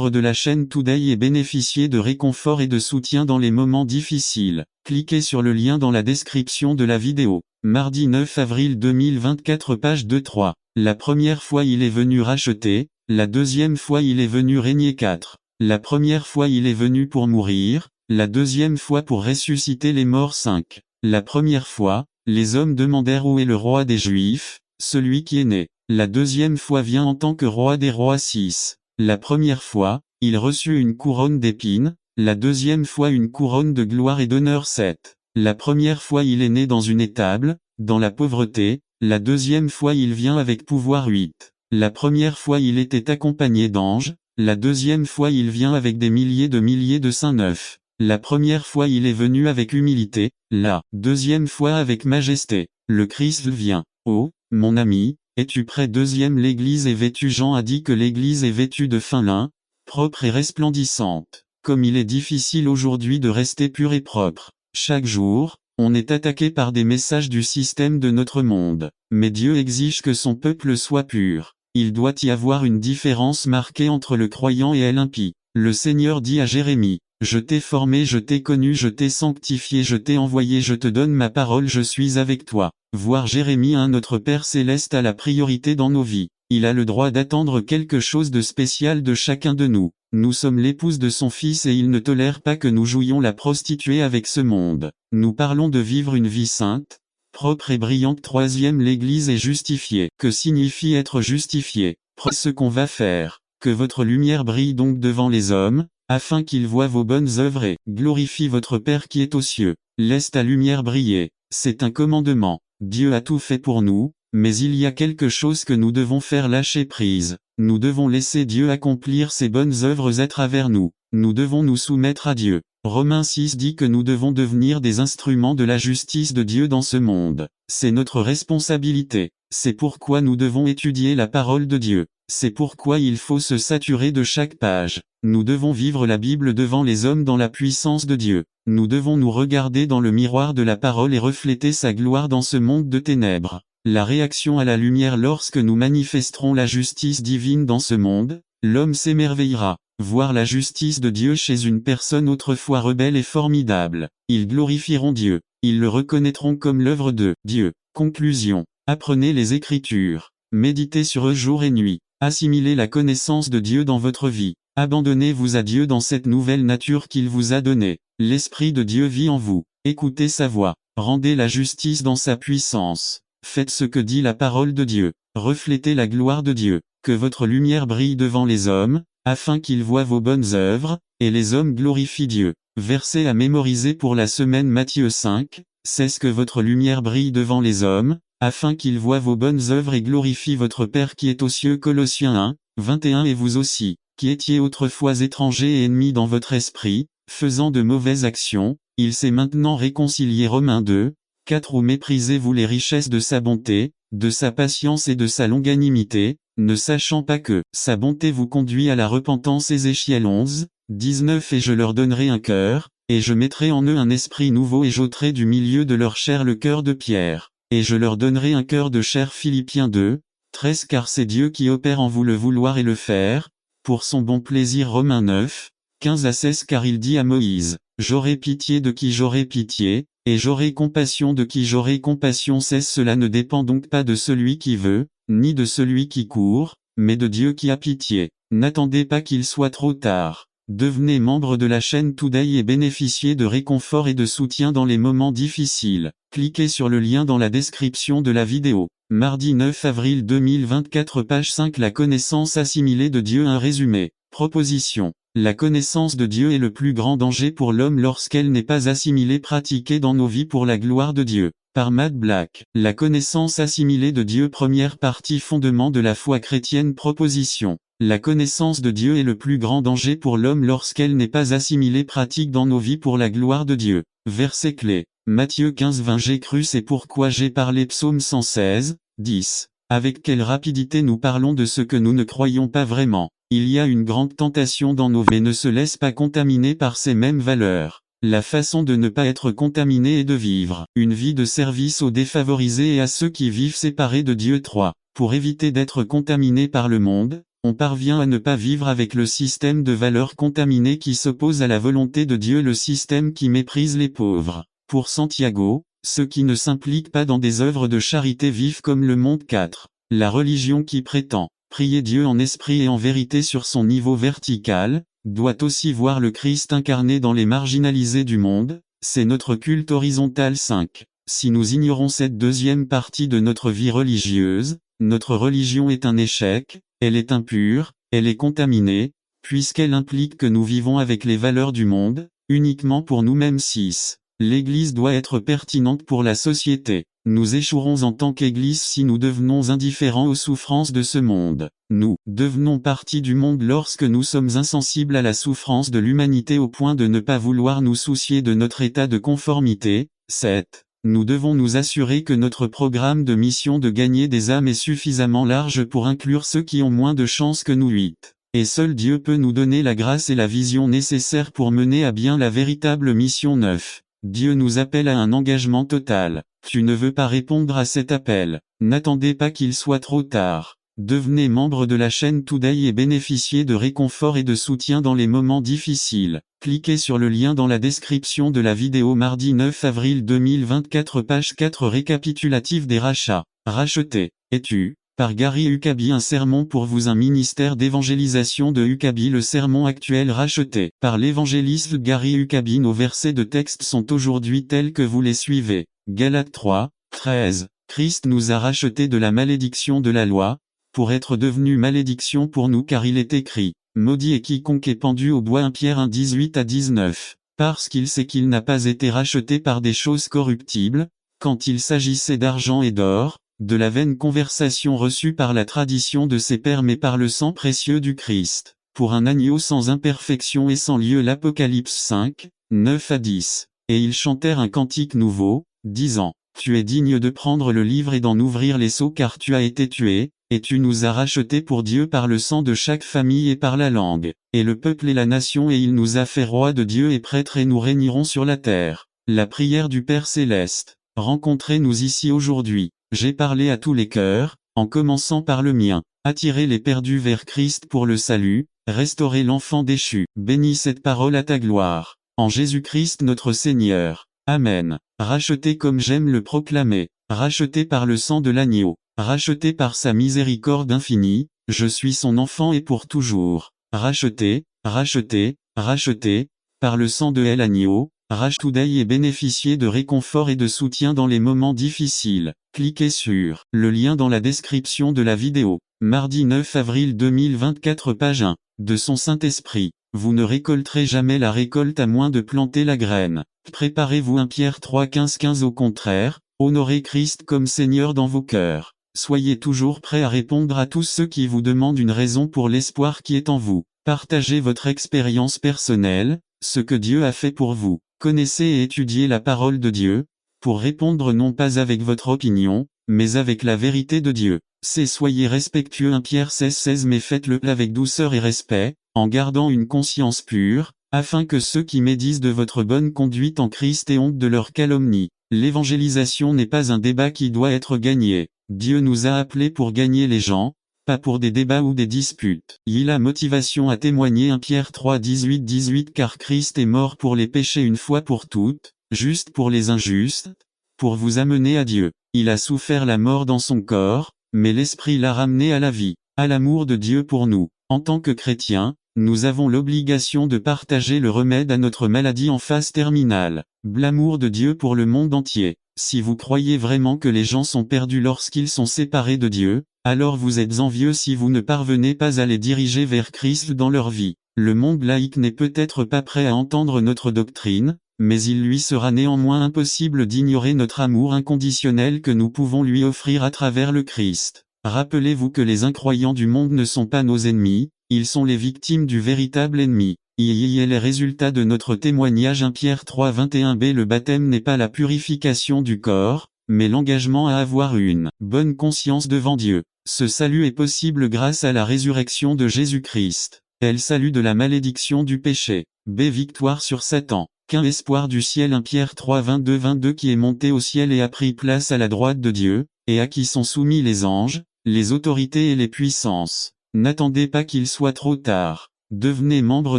de la chaîne Today et bénéficier de réconfort et de soutien dans les moments difficiles. Cliquez sur le lien dans la description de la vidéo. Mardi 9 avril 2024 page 2-3. La première fois il est venu racheter, la deuxième fois il est venu régner 4. La première fois il est venu pour mourir, la deuxième fois pour ressusciter les morts 5. La première fois, les hommes demandèrent où est le roi des Juifs, celui qui est né. La deuxième fois vient en tant que roi des rois 6. La première fois, il reçut une couronne d'épines, la deuxième fois une couronne de gloire et d'honneur 7. La première fois il est né dans une étable, dans la pauvreté, la deuxième fois il vient avec pouvoir 8. La première fois il était accompagné d'anges, la deuxième fois il vient avec des milliers de saints 9. La première fois il est venu avec humilité, la deuxième fois avec majesté. Le Christ vient. Oh, mon ami, es-tu prêt? Deuxième L'église est vêtue. Jean a dit que l'église est vêtue de fin lin, propre et resplendissante. Comme il est difficile aujourd'hui de rester pur et propre. Chaque jour, on est attaqué par des messages du système de notre monde. Mais Dieu exige que son peuple soit pur. Il doit y avoir une différence marquée entre le croyant et l'impie. Le Seigneur dit à Jérémie: je t'ai formé, je t'ai connu, je t'ai sanctifié, je t'ai envoyé, je te donne ma parole, je suis avec toi. Voir Jérémie 1. Notre Père Céleste a la priorité dans nos vies. Il a le droit d'attendre quelque chose de spécial de chacun de nous. Nous sommes l'épouse de son Fils et il ne tolère pas que nous jouions la prostituée avec ce monde. Nous parlons de vivre une vie sainte, propre et brillante. Troisième L'Église est justifiée. Que signifie être justifié? Ce qu'on va faire. Que votre lumière brille donc devant les hommes, afin qu'ils voient vos bonnes œuvres et glorifient votre Père qui est aux cieux. Laisse ta lumière briller. C'est un commandement. Dieu a tout fait pour nous, mais il y a quelque chose que nous devons faire: lâcher prise. Nous devons laisser Dieu accomplir ses bonnes œuvres à travers nous. Nous devons nous soumettre à Dieu. Romains 6 dit que nous devons devenir des instruments de la justice de Dieu dans ce monde. C'est notre responsabilité. C'est pourquoi nous devons étudier la parole de Dieu. C'est pourquoi il faut se saturer de chaque page. Nous devons vivre la Bible devant les hommes dans la puissance de Dieu. Nous devons nous regarder dans le miroir de la parole et refléter sa gloire dans ce monde de ténèbres. La réaction à la lumière: lorsque nous manifesterons la justice divine dans ce monde, l'homme s'émerveillera. Voir la justice de Dieu chez une personne autrefois rebelle est formidable. Ils glorifieront Dieu. Ils le reconnaîtront comme l'œuvre de Dieu. Conclusion. Apprenez les Écritures. Méditez sur eux jour et nuit. Assimilez la connaissance de Dieu dans votre vie. Abandonnez-vous à Dieu dans cette nouvelle nature qu'il vous a donnée. L'Esprit de Dieu vit en vous. Écoutez sa voix. Rendez la justice dans sa puissance. Faites ce que dit la parole de Dieu. Reflétez la gloire de Dieu. Que votre lumière brille devant les hommes, afin qu'ils voient vos bonnes œuvres, et les hommes glorifient Dieu. Verset à mémoriser pour la semaine: Matthieu 5, 16. Que votre lumière brille devant les hommes, afin qu'ils voient vos bonnes œuvres et glorifient votre Père qui est aux cieux. Colossiens 1, 21. Et vous aussi, qui étiez autrefois étrangers et ennemis dans votre esprit, faisant de mauvaises actions, il s'est maintenant réconcilié. Romains 2, 4. Ou méprisez-vous les richesses de sa bonté, de sa patience et de sa longanimité, ne sachant pas que sa bonté vous conduit à la repentance? Ézéchiel 11, 19. Et je leur donnerai un cœur, et je mettrai en eux un esprit nouveau, et j'ôterai du milieu de leur chair le cœur de pierre, et je leur donnerai un cœur de chair. Philippiens 2, 13. Car c'est Dieu qui opère en vous le vouloir et le faire, pour son bon plaisir. Romains 9, 15 à 16. Car il dit à Moïse: j'aurai pitié de qui j'aurai pitié, et j'aurai compassion de qui j'aurai compassion. 16. Cela ne dépend donc pas de celui qui veut, ni de celui qui court, mais de Dieu qui a pitié. N'attendez pas qu'il soit trop tard. Devenez membre de la chaîne Today et bénéficiez de réconfort et de soutien dans les moments difficiles. Cliquez sur le lien dans la description de la vidéo. Mardi 9 avril 2024 page 5. La connaissance assimilée de Dieu. Un résumé. Proposition. La connaissance de Dieu est le plus grand danger pour l'homme lorsqu'elle n'est pas assimilée, pratiquée dans nos vies pour la gloire de Dieu. Par Matt Black. La connaissance assimilée de Dieu. Première partie. Fondement de la foi chrétienne. Proposition. La connaissance de Dieu est le plus grand danger pour l'homme lorsqu'elle n'est pas assimilée, pratique dans nos vies pour la gloire de Dieu. Verset clé. Matthieu 15, 20. J'ai cru, c'est pourquoi j'ai parlé. Psaume 116, 10. Avec quelle rapidité nous parlons de ce que nous ne croyons pas vraiment. Il y a une grande tentation dans nos vies, mais ne se laisse pas contaminer par ces mêmes valeurs. La façon de ne pas être contaminé est de vivre une vie de service aux défavorisés et à ceux qui vivent séparés de Dieu. 3. Pour éviter d'être contaminé par le monde, On parvient à ne pas vivre avec le système de valeurs contaminées qui s'oppose à la volonté de Dieu, le système qui méprise les pauvres. Pour Santiago, ceux qui ne s'impliquent pas dans des œuvres de charité vivent comme le monde 4. La religion qui prétend prier Dieu en esprit et en vérité sur son niveau vertical, doit aussi voir le Christ incarné dans les marginalisés du monde, c'est notre culte horizontal 5. Si nous ignorons cette deuxième partie de notre vie religieuse, notre religion est un échec, elle est impure, elle est contaminée, puisqu'elle implique que nous vivons avec les valeurs du monde, uniquement pour nous-mêmes 6. L'Église doit être pertinente pour la société. Nous échouerons en tant qu'Église si nous devenons indifférents aux souffrances de ce monde. Nous devenons partie du monde lorsque nous sommes insensibles à la souffrance de l'humanité au point de ne pas vouloir nous soucier de notre état de conformité. 7. Nous devons nous assurer que notre programme de mission de gagner des âmes est suffisamment large pour inclure ceux qui ont moins de chances que nous 8. Et seul Dieu peut nous donner la grâce et la vision nécessaires pour mener à bien la véritable mission 9. Dieu nous appelle à un engagement total. Tu ne veux pas répondre à cet appel. N'attendez pas qu'il soit trop tard. Devenez membre de la chaîne Today et bénéficiez de réconfort et de soutien dans les moments difficiles. Cliquez sur le lien dans la description de la vidéo mardi 9 avril 2024 page 4 récapitulatif des rachats. Racheté. Es-tu par Gary Huckabee, un sermon pour vous, un ministère d'évangélisation de Huckabee. Le sermon actuel racheté par l'évangéliste Gary Huckabee. Nos versets de texte sont aujourd'hui tels que vous les suivez. Galates 3, 13. Christ nous a rachetés de la malédiction de la loi, pour être devenu malédiction pour nous, car il est écrit, maudit est quiconque est pendu au bois. 1 Pierre 1, 18 à 19. Parce qu'il sait qu'il n'a pas été racheté par des choses corruptibles, quand il s'agissait d'argent et d'or, de la vaine conversation reçue par la tradition de ses pères, mais par le sang précieux du Christ, pour un agneau sans imperfection et sans lieu. L'Apocalypse 5, 9 à 10. Et ils chantèrent un cantique nouveau, disant, tu es digne de prendre le livre et d'en ouvrir les sceaux, car tu as été tué, et tu nous as rachetés pour Dieu par le sang de chaque famille et par la langue, et le peuple et la nation, et il nous a fait rois de Dieu et prêtres, et nous régnerons sur la terre. La prière du Père Céleste. Rencontrez-nous ici aujourd'hui. J'ai parlé à tous les cœurs, en commençant par le mien. Attirez les perdus vers Christ pour le salut, restaurez l'enfant déchu. Bénis cette parole à ta gloire. En Jésus-Christ notre Seigneur. Amen. Racheté comme j'aime le proclamer. Racheté par le sang de l'agneau. Racheté par sa miséricorde infinie, je suis son enfant et pour toujours. Racheté, racheté, racheté, par le sang de l'agneau. Today et bénéficier de réconfort et de soutien dans les moments difficiles. Cliquez sur le lien dans la description de la vidéo. Mardi 9 avril 2024 page 1. De son Saint-Esprit. Vous ne récolterez jamais la récolte à moins de planter la graine. Préparez-vous. 1 Pierre 3 15 Au contraire, honorez Christ comme Seigneur dans vos cœurs. Soyez toujours prêts à répondre à tous ceux qui vous demandent une raison pour l'espoir qui est en vous. Partagez votre expérience personnelle, ce que Dieu a fait pour vous. Connaissez et étudiez la parole de Dieu, pour répondre non pas avec votre opinion, mais avec la vérité de Dieu. Soyez respectueux. 1 Pierre 16 mais faites-le avec douceur et respect, en gardant une conscience pure, afin que ceux qui médisent de votre bonne conduite en Christ aient honte de leur calomnie. L'évangélisation n'est pas un débat qui doit être gagné. Dieu nous a appelés pour gagner les gens, pas pour des débats ou des disputes. Il a motivation à témoigner. 1 Pierre 3 18 car Christ est mort pour les péchés une fois pour toutes, juste pour les injustes, pour vous amener à Dieu. Il a souffert la mort dans son corps, mais l'Esprit l'a ramené à la vie, à l'amour de Dieu pour nous. En tant que chrétiens, nous avons l'obligation de partager le remède à notre maladie en phase terminale. L'amour de Dieu pour le monde entier. Si vous croyez vraiment que les gens sont perdus lorsqu'ils sont séparés de Dieu, alors vous êtes envieux si vous ne parvenez pas à les diriger vers Christ dans leur vie. Le monde laïque n'est peut-être pas prêt à entendre notre doctrine, mais il lui sera néanmoins impossible d'ignorer notre amour inconditionnel que nous pouvons lui offrir à travers le Christ. Rappelez-vous que les incroyants du monde ne sont pas nos ennemis, ils sont les victimes du véritable ennemi. Il est les résultats de notre témoignage. 1 Pierre 3 21b Le baptême n'est pas la purification du corps, mais l'engagement à avoir une bonne conscience devant Dieu. Ce salut est possible grâce à la résurrection de Jésus-Christ. Elle salut de la malédiction du péché. Victoire sur Satan. Qu'un espoir du ciel. 1 Pierre 3 22 qui est monté au ciel et a pris place à la droite de Dieu, et à qui sont soumis les anges, les autorités et les puissances. N'attendez pas qu'il soit trop tard. Devenez membre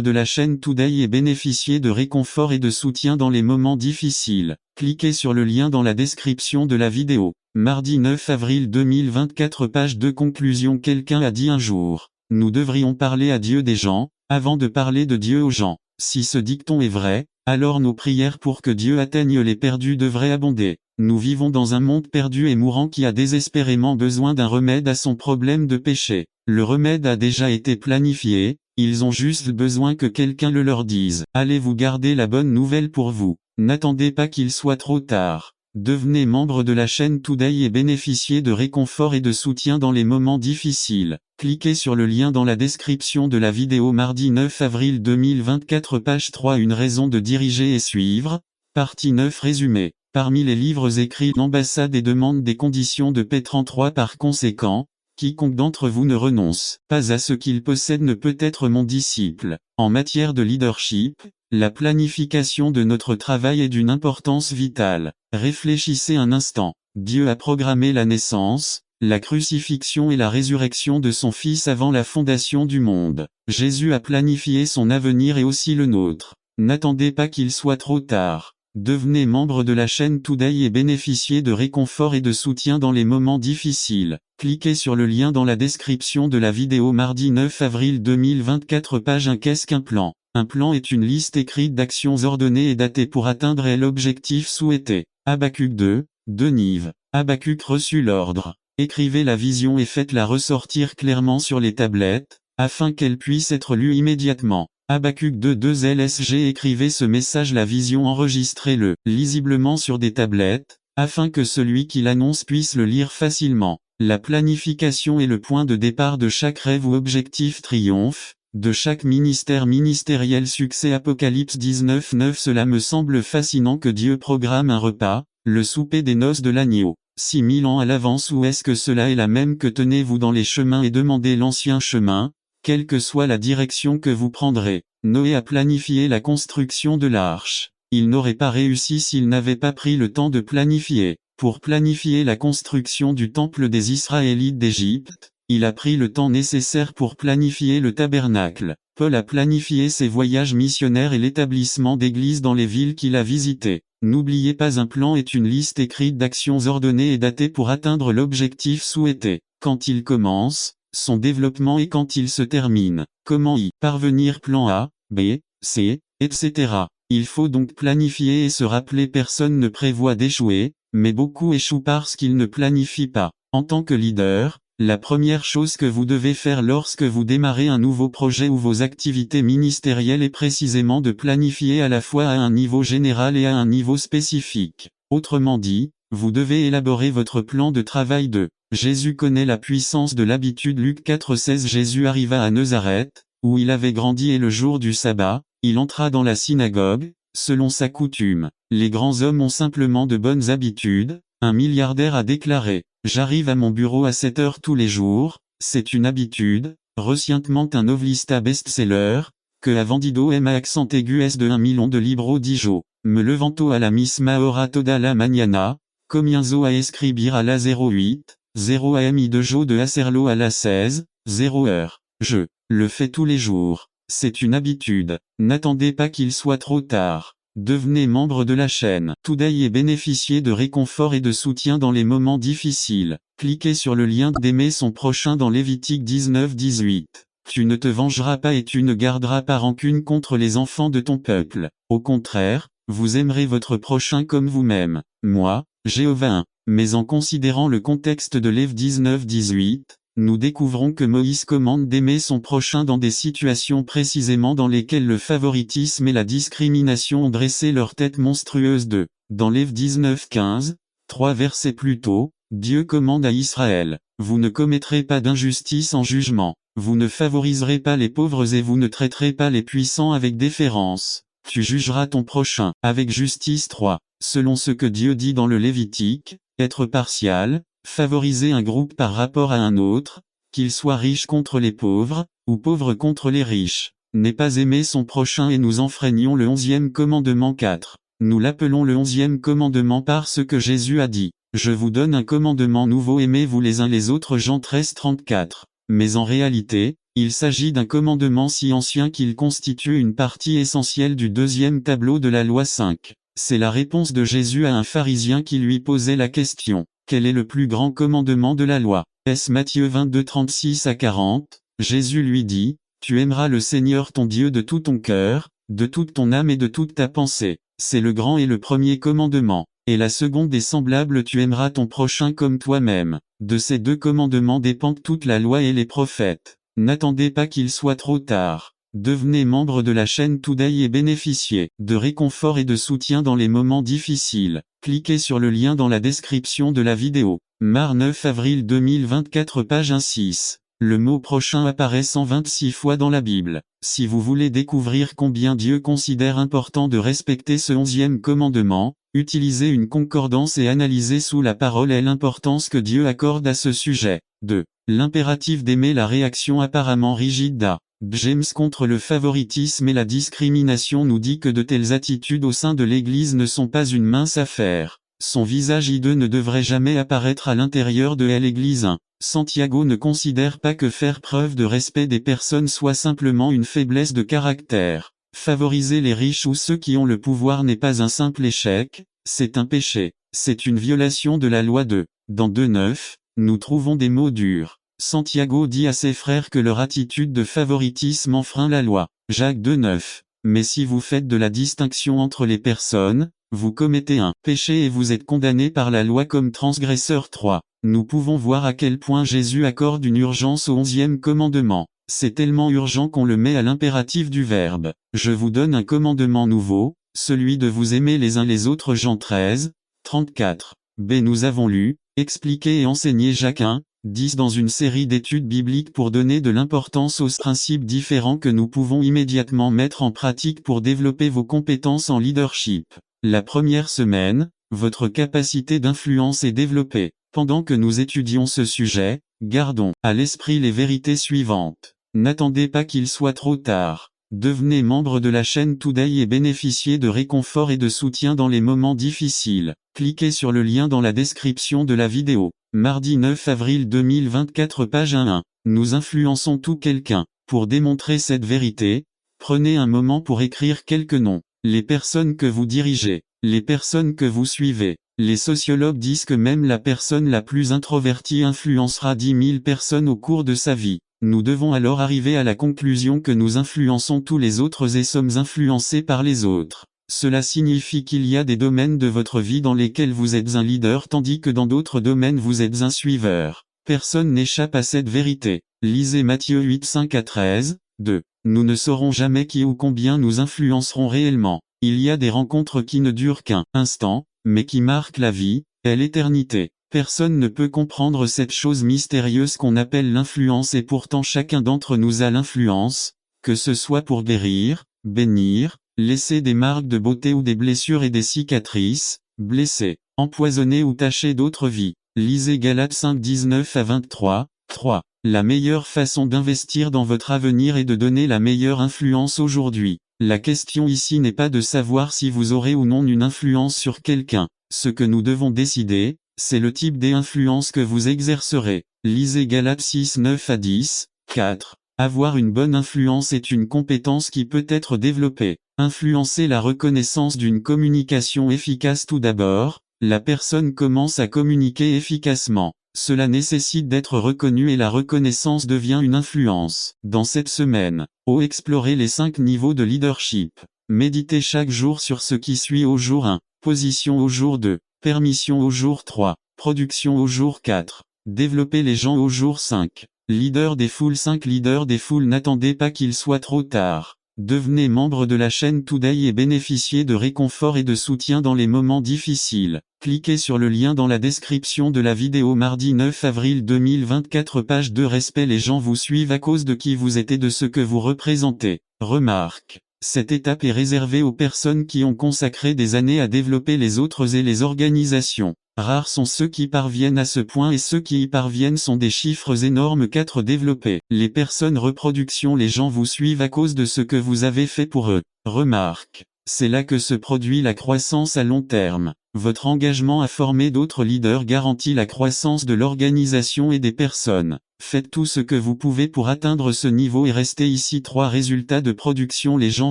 de la chaîne Today et bénéficiez de réconfort et de soutien dans les moments difficiles. Cliquez sur le lien dans la description de la vidéo. Mardi 9 avril 2024 page 2 conclusion. Quelqu'un a dit un jour: nous devrions parler à Dieu des gens, avant de parler de Dieu aux gens. Si ce dicton est vrai, alors nos prières pour que Dieu atteigne les perdus devraient abonder. Nous vivons dans un monde perdu et mourant qui a désespérément besoin d'un remède à son problème de péché. Le remède a déjà été planifié, ils ont juste besoin que quelqu'un le leur dise. Allez-vous garder la bonne nouvelle pour vous? N'attendez pas qu'il soit trop tard. Devenez membre de la chaîne Today et bénéficiez de réconfort et de soutien dans les moments difficiles. Cliquez sur le lien dans la description de la vidéo. Mardi 9 avril 2024 page 3 Une raison de diriger et suivre. Partie 9 Résumé. Parmi les livres écrits, l'ambassade et demande des conditions de paix 33. Par conséquent, quiconque d'entre vous ne renonce pas à ce qu'il possède ne peut être mon disciple. En matière de leadership, la planification de notre travail est d'une importance vitale. Réfléchissez un instant. Dieu a programmé la naissance, la crucifixion et la résurrection de son Fils avant la fondation du monde. Jésus a planifié son avenir et aussi le nôtre. N'attendez pas qu'il soit trop tard. Devenez membre de la chaîne Today et bénéficiez de réconfort et de soutien dans les moments difficiles. Cliquez sur le lien dans la description de la vidéo. Mardi 9 avril 2024 page 1 Qu'est-ce qu'un plan? Un plan est une liste écrite d'actions ordonnées et datées pour atteindre l'objectif souhaité. Habacuc 2, Nive. Habacuc reçut l'ordre. Écrivez la vision et faites-la ressortir clairement sur les tablettes, afin qu'elle puisse être lue immédiatement. Habacuc 2 LSG Écrivez ce message, la vision, enregistrez-le lisiblement sur des tablettes, afin que celui qui l'annonce puisse le lire facilement. La planification est le point de départ de chaque rêve ou objectif triomphe, de chaque ministériel succès. Apocalypse 19:9 Cela me semble fascinant que Dieu programme un repas, le souper des noces de l'agneau. 6000 ans à l'avance, ou est-ce que cela est la même que tenez-vous dans les chemins et demandez l'ancien chemin, quelle que soit la direction que vous prendrez. Noé a planifié la construction de l'arche. Il n'aurait pas réussi s'il n'avait pas pris le temps de planifier. Pour planifier la construction du temple des Israélites d'Égypte, il a pris le temps nécessaire pour planifier le tabernacle. Paul a planifié ses voyages missionnaires et l'établissement d'églises dans les villes qu'il a visitées. N'oubliez pas, un plan est une liste écrite d'actions ordonnées et datées pour atteindre l'objectif souhaité. Quand il commence, son développement et quand il se termine. Comment y parvenir? Plan A, B, C, etc. Il faut donc planifier et se rappeler, personne ne prévoit d'échouer, mais beaucoup échouent parce qu'ils ne planifient pas. En tant que leader, la première chose que vous devez faire lorsque vous démarrez un nouveau projet ou vos activités ministérielles est précisément de planifier à la fois à un niveau général et à un niveau spécifique. Autrement dit, vous devez élaborer votre plan de travail de Jésus connaît la puissance de l'habitude. Luc 4:16 Jésus arriva à Nazareth, où il avait grandi, et le jour du sabbat, il entra dans la synagogue, selon sa coutume. Les grands hommes ont simplement de bonnes habitudes. Un milliardaire a déclaré: j'arrive à mon bureau à 7 heures tous les jours, c'est une habitude. Recientement un novlista best-seller, que a vendido m accent aigu s de 1 million de libros dijo. Me levanto a la misma hora toda la mañana, comienzo a escribir a la 08, 0 am y de jo de hacerlo a la 16, 0 heure. Je le fais tous les jours. C'est une habitude. N'attendez pas qu'il soit trop tard. Devenez membre de la chaîne Today et bénéficiez de réconfort et de soutien dans les moments difficiles. Cliquez sur le lien d'aimer son prochain dans Lévitique 19:18. Tu ne te vengeras pas et tu ne garderas pas rancune contre les enfants de ton peuple. Au contraire, vous aimerez votre prochain comme vous-même. Moi, Jéhovah. Mais en considérant le contexte de Lév 19:18, nous découvrons que Moïse commande d'aimer son prochain dans des situations précisément dans lesquelles le favoritisme et la discrimination ont dressé leur tête monstrueuse de. Dans Lév 19:15, 3 versets plus tôt, Dieu commande à Israël: vous ne commettrez pas d'injustice en jugement, vous ne favoriserez pas les pauvres et vous ne traiterez pas les puissants avec déférence. Tu jugeras ton prochain avec justice. 3. Selon ce que Dieu dit dans le Lévitique, être partial, favoriser un groupe par rapport à un autre, qu'il soit riche contre les pauvres, ou pauvre contre les riches, n'est pas aimer son prochain, et nous enfreignons le 11e commandement. 4. Nous l'appelons le 11e commandement parce que Jésus a dit: je vous donne un commandement nouveau, aimez-vous les uns les autres. Jean 13:34. mais en réalité, il s'agit d'un commandement si ancien qu'il constitue une partie essentielle du deuxième tableau de la loi 5. C'est la réponse de Jésus à un pharisien qui lui posait la question. Quel est le plus grand commandement de la loi? Est-ce Matthieu 22 36 à 40? Jésus lui dit, tu aimeras le Seigneur ton Dieu de tout ton cœur, de toute ton âme et de toute ta pensée. C'est le grand et le premier commandement. Et la seconde est semblable, tu aimeras ton prochain comme toi-même. De ces deux commandements dépendent toute la loi et les prophètes. N'attendez pas qu'il soit trop tard. Devenez membre de la chaîne Today et bénéficiez de réconfort et de soutien dans les moments difficiles. Cliquez sur le lien dans la description de la vidéo. Mar 9 avril 2024 page 1-6. Le mot prochain apparaît 126 fois dans la Bible. Si vous voulez découvrir combien Dieu considère important de respecter ce 11e commandement, utilisez une concordance et analysez sous la parole et l'importance que Dieu accorde à ce sujet. 2. L'impératif d'aimer. La réaction apparemment rigide d'A. James contre le favoritisme et la discrimination nous dit que de telles attitudes au sein de l'Église ne sont pas une mince affaire. Son visage hideux ne devrait jamais apparaître à l'intérieur de l'Église 1. Santiago ne considère pas que faire preuve de respect des personnes soit simplement une faiblesse de caractère. Favoriser les riches ou ceux qui ont le pouvoir n'est pas un simple échec, c'est un péché. C'est une violation de la loi 2. Dans 2:9, nous trouvons des mots durs. Santiago dit à ses frères que leur attitude de favoritisme enfreint la loi. Jacques 2:9. Mais si vous faites de la distinction entre les personnes, vous commettez un péché et vous êtes condamné par la loi comme transgresseur 3. Nous pouvons voir à quel point Jésus accorde une urgence au 11e commandement. C'est tellement urgent qu'on le met à l'impératif du verbe. Je vous donne un commandement nouveau, celui de vous aimer les uns les autres. Jean 13, 34. B. Nous avons lu, expliqué et enseigné Jacques 1, 10 dans une série d'études bibliques pour donner de l'importance aux principes différents que nous pouvons immédiatement mettre en pratique pour développer vos compétences en leadership. La première semaine, votre capacité d'influence est développée. Pendant que nous étudions ce sujet, gardons à l'esprit les vérités suivantes. N'attendez pas qu'il soit trop tard. Devenez membre de la chaîne Today et bénéficiez de réconfort et de soutien dans les moments difficiles. Cliquez sur le lien dans la description de la vidéo. Mardi 9 avril 2024 page 1. Nous influençons tout quelqu'un. Pour démontrer cette vérité, prenez un moment pour écrire quelques noms. Les personnes que vous dirigez, les personnes que vous suivez. Les sociologues disent que même la personne la plus introvertie influencera 10 000 personnes au cours de sa vie. Nous devons alors arriver à la conclusion que nous influençons tous les autres et sommes influencés par les autres. Cela signifie qu'il y a des domaines de votre vie dans lesquels vous êtes un leader tandis que dans d'autres domaines vous êtes un suiveur. Personne n'échappe à cette vérité. Lisez Matthieu 8 5 à 13, 2. Nous ne saurons jamais qui ou combien nous influencerons réellement. Il y a des rencontres qui ne durent qu'un instant, mais qui marquent la vie, et l'éternité. Personne ne peut comprendre cette chose mystérieuse qu'on appelle l'influence et pourtant chacun d'entre nous a l'influence, que ce soit pour guérir, bénir, laisser des marques de beauté ou des blessures et des cicatrices, blesser, empoisonner ou tacher d'autres vies. Lisez Galates 5 19 à 23, 3. La meilleure façon d'investir dans votre avenir est de donner la meilleure influence aujourd'hui. La question ici n'est pas de savoir si vous aurez ou non une influence sur quelqu'un. Ce que nous devons décider, c'est le type d'influence que vous exercerez. Lisez Galates 6 9 à 10, 4. Avoir une bonne influence est une compétence qui peut être développée. Influencer la reconnaissance d'une communication efficace. Tout d'abord, la personne commence à communiquer efficacement. Cela nécessite d'être reconnu et la reconnaissance devient une influence. Dans cette semaine, explorez les 5 niveaux de leadership. Méditez chaque jour sur ce qui suit au jour 1, position au jour 2, permission au jour 3, production au jour 4, développer les gens au jour 5, leader des foules 5. Leader des foules. N'attendez pas qu'il soit trop tard. Devenez membre de la chaîne Today et bénéficiez de réconfort et de soutien dans les moments difficiles. Cliquez sur le lien dans la description de la vidéo. Mardi 9 avril 2024 page 2. Respect. Les gens vous suivent à cause de qui vous êtes et de ce que vous représentez. Remarque. Cette étape est réservée aux personnes qui ont consacré des années à développer les autres et les organisations. Rares sont ceux qui parviennent à ce point et ceux qui y parviennent sont des chiffres énormes. 4. Développer. Les personnes. Reproduction. Les gens vous suivent à cause de ce que vous avez fait pour eux. Remarque. C'est là que se produit la croissance à long terme. Votre engagement à former d'autres leaders garantit la croissance de l'organisation et des personnes. Faites tout ce que vous pouvez pour atteindre ce niveau et restez ici. 3 résultats de production. Les gens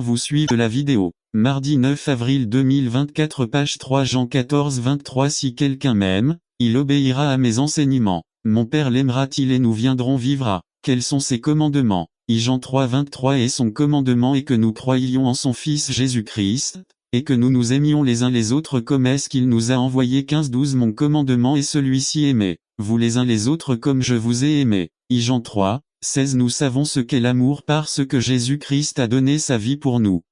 vous suivent. La vidéo. Mardi 9 avril 2024 page 3 Jean 14 23 Si quelqu'un m'aime, il obéira à mes enseignements. Mon Père l'aimera-t-il et nous viendrons vivre à. Quels sont ses commandements? Jean 3 23 Et son commandement est que nous croyions en son Fils Jésus-Christ, et que nous nous aimions les uns les autres comme est-ce qu'il nous a envoyés. 15-12 Mon commandement est celui-ci: aimez-vous les uns les autres comme je vous ai aimé. Jean 3, 16 Nous savons ce qu'est l'amour parce que Jésus-Christ a donné sa vie pour nous.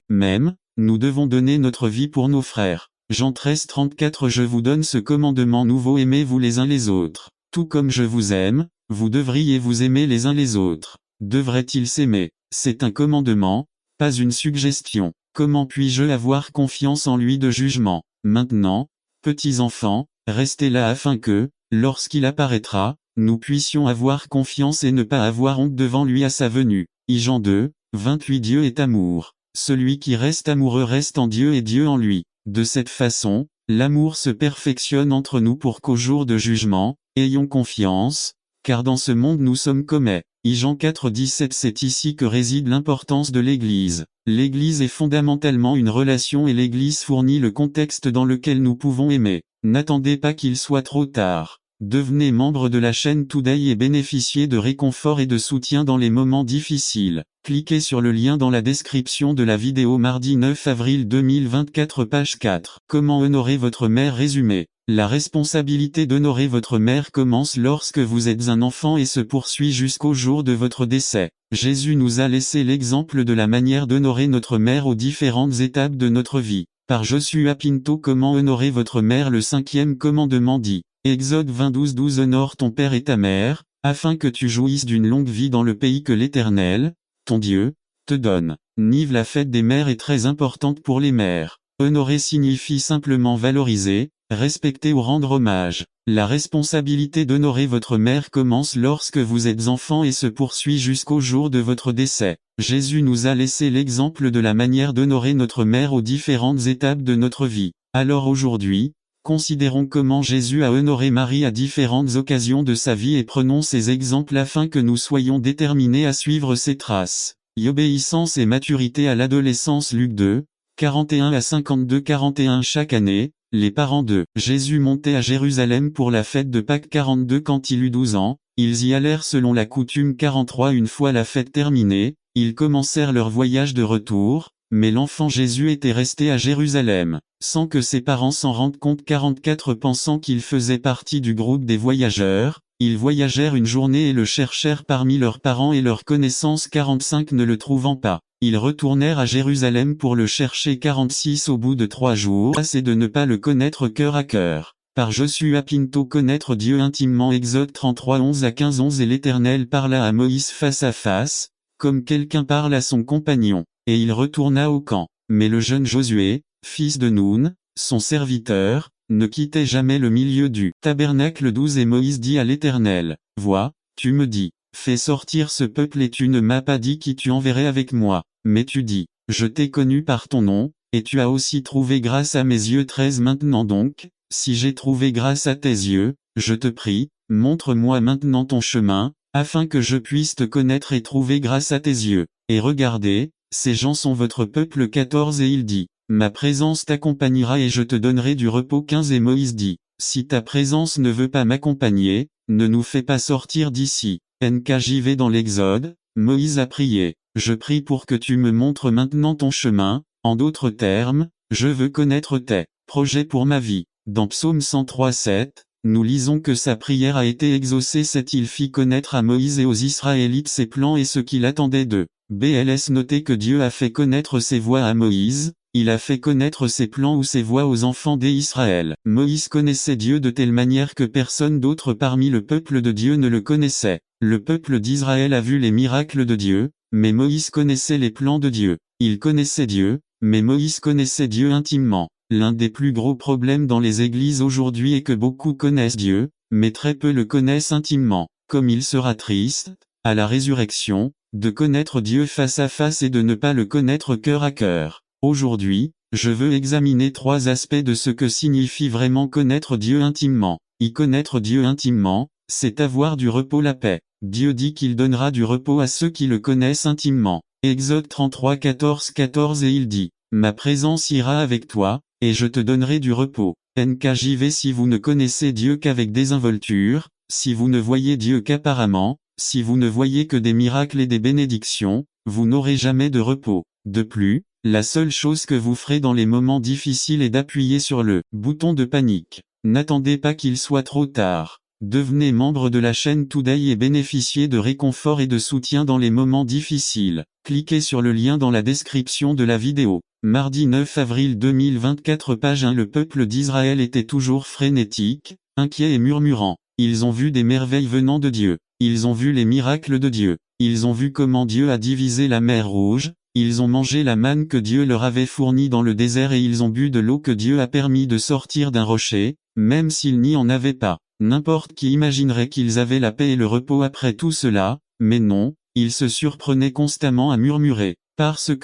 Même, nous devons donner notre vie pour nos frères. Jean 13 34 Je vous donne ce commandement nouveau: aimez-vous les uns les autres. Tout comme je vous aime, vous devriez vous aimer les uns les autres. Devrait-il s'aimer? C'est un commandement, pas une suggestion. Comment puis-je avoir confiance en lui de jugement? Maintenant, petits enfants, restez là afin que, lorsqu'il apparaîtra, nous puissions avoir confiance et ne pas avoir honte devant lui à sa venue. Jean 2, 28 Dieu est amour. Celui qui reste amoureux reste en Dieu et Dieu en lui. De cette façon, l'amour se perfectionne entre nous pour qu'au jour de jugement, ayons confiance, car dans ce monde nous sommes comme Jean 4 17 C'est ici que réside l'importance de l'Église. L'Église est fondamentalement une relation et l'Église fournit le contexte dans lequel nous pouvons aimer. N'attendez pas qu'il soit trop tard. Devenez membre de la chaîne Today et bénéficiez de réconfort et de soutien dans les moments difficiles. Cliquez sur le lien dans la description de la vidéo. Mardi 9 avril 2024 page 4 Comment honorer votre mère? Résumé. La responsabilité d'honorer votre mère commence lorsque vous êtes un enfant et se poursuit jusqu'au jour de votre décès. Jésus nous a laissé l'exemple de la manière d'honorer notre mère aux différentes étapes de notre vie. Par Joshua Pinto. Comment honorer votre mère? Le 5e commandement dit. Exode 20 12 Honore ton père et ta mère, afin que tu jouisses d'une longue vie dans le pays que l'Éternel, ton Dieu, te donne. Nive. La fête des mères est très importante pour les mères. Honorer signifie simplement valoriser, respecter ou rendre hommage. La responsabilité d'honorer votre mère commence lorsque vous êtes enfant et se poursuit jusqu'au jour de votre décès. Jésus nous a laissé l'exemple de la manière d'honorer notre mère aux différentes étapes de notre vie. Alors aujourd'hui, considérons comment Jésus a honoré Marie à différentes occasions de sa vie et prenons ces exemples afin que nous soyons déterminés à suivre ses traces. Obéissance et maturité à l'adolescence. Luc 2, 41 à 52 41 Chaque année, les parents de Jésus montaient à Jérusalem pour la fête de Pâques 42 Quand il eut 12 ans, ils y allèrent selon la coutume 43 Une fois la fête terminée, ils commencèrent leur voyage de retour, mais l'enfant Jésus était resté à Jérusalem, sans que ses parents s'en rendent compte. 44 Pensant qu'il faisait partie du groupe des voyageurs, ils voyagèrent une journée et le cherchèrent parmi leurs parents et leurs connaissances. 45 Ne le trouvant pas, ils retournèrent à Jérusalem pour le chercher. 46 Au bout de 3 jours, c'est de ne pas le connaître cœur à cœur. Par Joshua Pinto. Connaître Dieu intimement. Exode 33 11 à 15 11 Et l'Éternel parla à Moïse face à face, comme quelqu'un parle à son compagnon. Et il retourna au camp. Mais le jeune Josué, fils de Nun, son serviteur, ne quittait jamais le milieu du tabernacle. 12 Et Moïse dit à l'Éternel, vois, tu me dis, fais sortir ce peuple et tu ne m'as pas dit qui tu enverrais avec moi, mais tu dis, je t'ai connu par ton nom, et tu as aussi trouvé grâce à mes yeux. 13 Maintenant donc, si j'ai trouvé grâce à tes yeux, je te prie, montre-moi maintenant ton chemin, afin que je puisse te connaître et trouver grâce à tes yeux. Et regardez, ces gens sont votre peuple. 14 Et il dit, ma présence t'accompagnera et je te donnerai du repos. 15 Et Moïse dit, si ta présence ne veut pas m'accompagner, ne nous fais pas sortir d'ici. NKJV. Dans l'Exode, Moïse a prié, je prie pour que tu me montres maintenant ton chemin, en d'autres termes, je veux connaître tes projets pour ma vie. Dans Psaume 103 7, nous lisons que sa prière a été exaucée. 7 Il fit connaître à Moïse et aux Israélites ses plans et ce qu'il attendait d'eux. BLS. Notez que Dieu a fait connaître ses voies à Moïse, il a fait connaître ses plans ou ses voies aux enfants d'Israël. Moïse connaissait Dieu de telle manière que personne d'autre parmi le peuple de Dieu ne le connaissait. Le peuple d'Israël a vu les miracles de Dieu, mais Moïse connaissait les plans de Dieu. Il connaissait Dieu, mais Moïse connaissait Dieu intimement. L'un des plus gros problèmes dans les églises aujourd'hui est que beaucoup connaissent Dieu, mais très peu le connaissent intimement. Comme il sera triste, à la résurrection, de connaître Dieu face à face et de ne pas le connaître cœur à cœur. Aujourd'hui, je veux examiner 3 aspects de ce que signifie vraiment connaître Dieu intimement. Y connaître Dieu intimement, c'est avoir du repos, la paix. Dieu dit qu'il donnera du repos à ceux qui le connaissent intimement. Exode 33, 14 et il dit, « Ma présence ira avec toi, et je te donnerai du repos. » NKJV. Si vous ne connaissez Dieu qu'avec désinvolture, si vous ne voyez Dieu qu'apparemment, si vous ne voyez que des miracles et des bénédictions, vous n'aurez jamais de repos. De plus, la seule chose que vous ferez dans les moments difficiles est d'appuyer sur le bouton de panique. N'attendez pas qu'il soit trop tard. Devenez membre de la chaîne Today et bénéficiez de réconfort et de soutien dans les moments difficiles. Cliquez sur le lien dans la description de la vidéo. Mardi 9 avril 2024 page 1. Le peuple d'Israël était toujours frénétique, inquiet et murmurant. Ils ont vu des merveilles venant de Dieu. Ils ont vu les miracles de Dieu. Ils ont vu comment Dieu a divisé la mer Rouge. Ils ont mangé la manne que Dieu leur avait fournie dans le désert et ils ont bu de l'eau que Dieu a permis de sortir d'un rocher, même s'ils n'y en avaient pas. N'importe qui imaginerait qu'ils avaient la paix et le repos après tout cela, mais non, ils se surprenaient constamment à murmurer, parce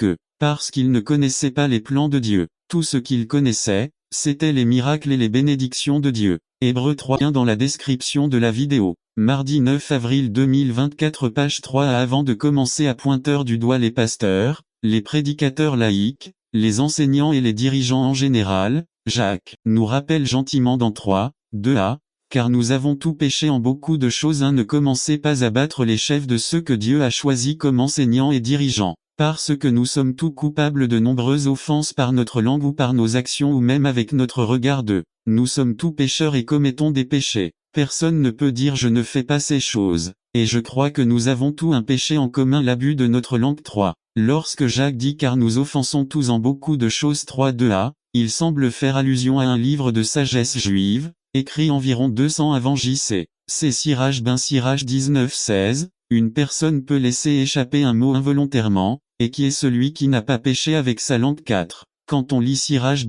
qu'ils ne connaissaient pas les plans de Dieu. Tout ce qu'ils connaissaient, c'était les miracles et les bénédictions de Dieu. Hébreux 3. Dans la description de la vidéo. Mardi 9 avril 2024 page 3. Avant de commencer à pointer du doigt les pasteurs, les prédicateurs laïcs, les enseignants et les dirigeants en général, Jacques nous rappelle gentiment dans 3, 2a, car nous avons tout péché en beaucoup de choses. Ne commencez pas à battre les chefs de ceux que Dieu a choisis comme enseignants et dirigeants, parce que nous sommes tous coupables de nombreuses offenses par notre langue ou par nos actions ou même avec notre regard d'eux. Nous sommes tous pécheurs et commettons des péchés. Personne ne peut dire je ne fais pas ces choses, et je crois que nous avons tous un péché en commun, l'abus de notre langue. 3. Lorsque Jacques dit car nous offensons tous en beaucoup de choses 3 2a, il semble faire allusion à un livre de sagesse juive, écrit environ 200 avant JC. C'est Sirach 19:16, une personne peut laisser échapper un mot involontairement, et qui est celui qui n'a pas péché avec sa langue. 4. Quand on lit Sirach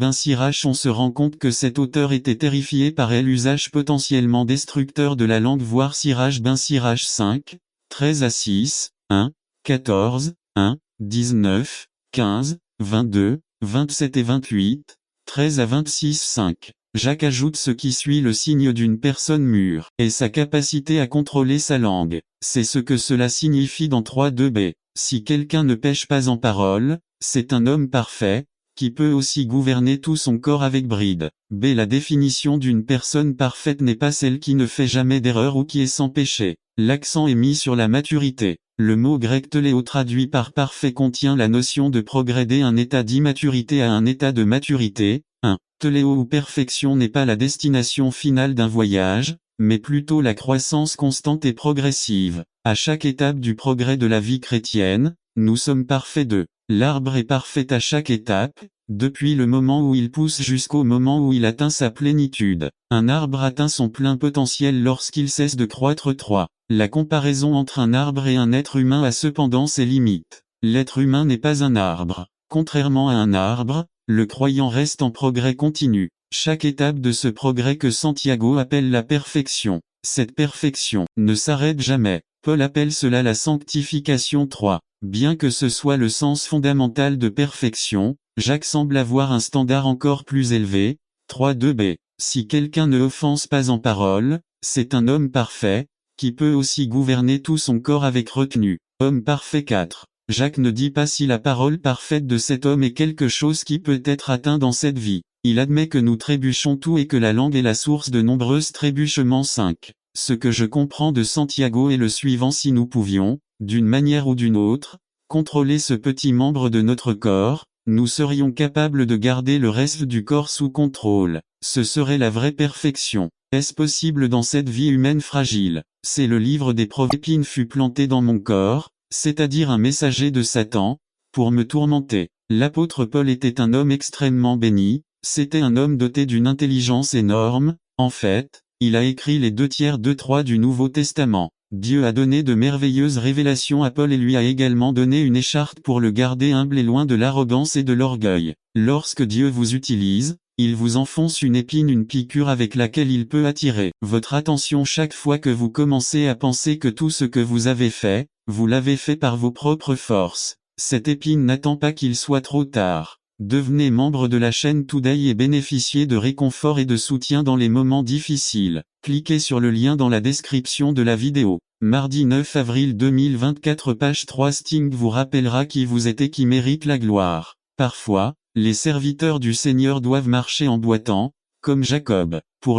on se rend compte que cet auteur était terrifié par l'usage potentiellement destructeur de la langue. Voir Sirach 5, 13 à 6, 1, 14, 1, 19, 15, 22, 27 et 28, 13 à 26 5. Jacques ajoute ce qui suit: le signe d'une personne mûre et sa capacité à contrôler sa langue. C'est ce que cela signifie dans 3:2b. Si quelqu'un ne pèche pas en parole, c'est un homme parfait, qui peut aussi gouverner tout son corps avec bride. B. La définition d'une personne parfaite n'est pas celle qui ne fait jamais d'erreur ou qui est sans péché. L'accent est mis sur la maturité. Le mot grec téléo traduit par parfait contient la notion de progréder d'un état d'immaturité à un état de maturité. 1. Téléo ou perfection n'est pas la destination finale d'un voyage, mais plutôt la croissance constante et progressive. À chaque étape du progrès de la vie chrétienne, nous sommes parfaits de. L'arbre est parfait à chaque étape, depuis le moment où il pousse jusqu'au moment où il atteint sa plénitude. Un arbre atteint son plein potentiel lorsqu'il cesse de croître. 3. La comparaison entre un arbre et un être humain a cependant ses limites. L'être humain n'est pas un arbre. Contrairement à un arbre, le croyant reste en progrès continu. Chaque étape de ce progrès que Santiago appelle la perfection. Cette perfection ne s'arrête jamais. Paul appelle cela la sanctification. 3. Bien que ce soit le sens fondamental de perfection, Jacques semble avoir un standard encore plus élevé. 3:2b. Si quelqu'un ne offense pas en parole, c'est un homme parfait, qui peut aussi gouverner tout son corps avec retenue. Homme parfait. 4. Jacques ne dit pas si la parole parfaite de cet homme est quelque chose qui peut être atteint dans cette vie. Il admet que nous trébuchons tout et que la langue est la source de nombreux trébuchements. 5. Ce que je comprends de Santiago est le suivant: si nous pouvions, d'une manière ou d'une autre, contrôler ce petit membre de notre corps, nous serions capables de garder le reste du corps sous contrôle. Ce serait la vraie perfection. Est-ce possible dans cette vie humaine fragile? C'est le livre des Proverbes. Épine fut planté dans mon corps, c'est-à-dire un messager de Satan, pour me tourmenter. L'apôtre Paul était un homme extrêmement béni, c'était un homme doté d'une intelligence énorme. En fait, il a écrit les 2/3 du Nouveau Testament. Dieu a donné de merveilleuses révélations à Paul et lui a également donné une écharpe pour le garder humble et loin de l'arrogance et de l'orgueil. Lorsque Dieu vous utilise, il vous enfonce une épine, une piqûre avec laquelle il peut attirer votre attention chaque fois que vous commencez à penser que tout ce que vous avez fait, vous l'avez fait par vos propres forces. Cette épine n'attend pas qu'il soit trop tard. Devenez membre de la chaîne Today et bénéficiez de réconfort et de soutien dans les moments difficiles. Cliquez sur le lien dans la description de la vidéo. Mardi 9 avril 2024 page 3 Sting vous rappellera qui vous êtes et qui mérite la gloire. Parfois, les serviteurs du Seigneur doivent marcher en boitant, comme Jacob. Pour